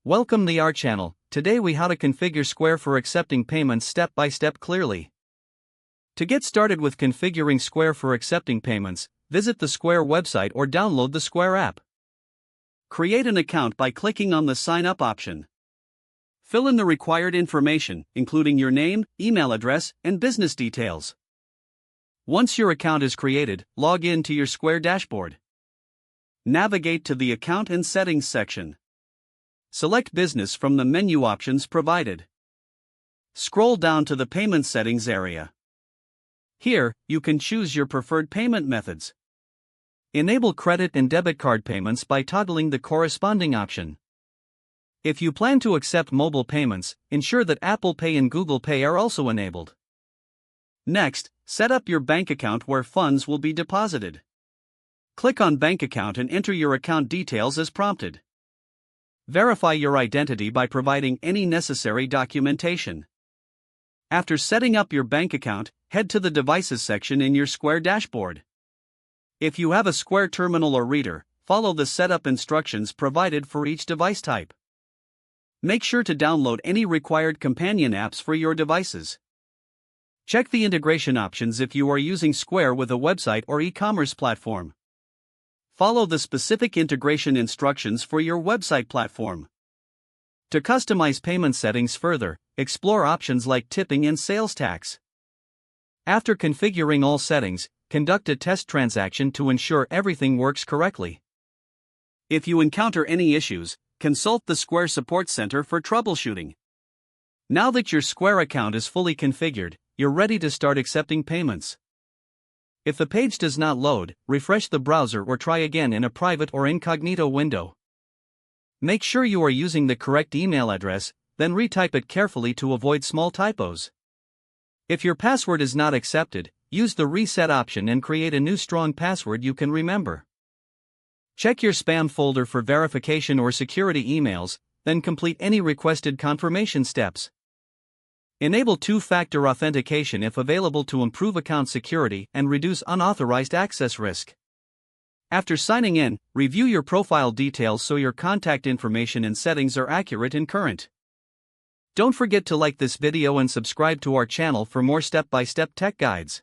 Welcome to our channel. Today we how to configure Square for accepting payments step by step clearly. To get started with configuring Square for accepting payments, visit the Square website or download the Square app. Create an account by clicking on the Sign Up option. Fill in the required information, including your name, email address, and business details. Once your account is created, log in to your Square dashboard. Navigate to the Account and Settings section. Select Business from the menu options provided. Scroll down to the Payment Settings area. Here, you can choose your preferred payment methods. Enable credit and debit card payments by toggling the corresponding option. If you plan to accept mobile payments, ensure that Apple Pay and Google Pay are also enabled. Next, set up your bank account where funds will be deposited. Click on Bank Account and enter your account details as prompted. Verify your identity by providing any necessary documentation. After setting up your bank account, head to the Devices section in your Square dashboard. If you have a Square terminal or reader, follow the setup instructions provided for each device type. Make sure to download any required companion apps for your devices. Check the integration options if you are using Square with a website or e-commerce platform. Follow the specific integration instructions for your website platform. To customize payment settings further, explore options like tipping and sales tax. After configuring all settings, conduct a test transaction to ensure everything works correctly. If you encounter any issues, consult the Square Support Center for troubleshooting. Now that your Square account is fully configured, you're ready to start accepting payments. If the page does not load, refresh the browser or try again in a private or incognito window. Make sure you are using the correct email address, then retype it carefully to avoid small typos. If your password is not accepted, use the reset option and create a new strong password you can remember. Check your spam folder for verification or security emails, then complete any requested confirmation steps. Enable two-factor authentication if available to improve account security and reduce unauthorized access risk. After signing in, review your profile details so your contact information and settings are accurate and current. Don't forget to like this video and subscribe to our channel for more step-by-step tech guides.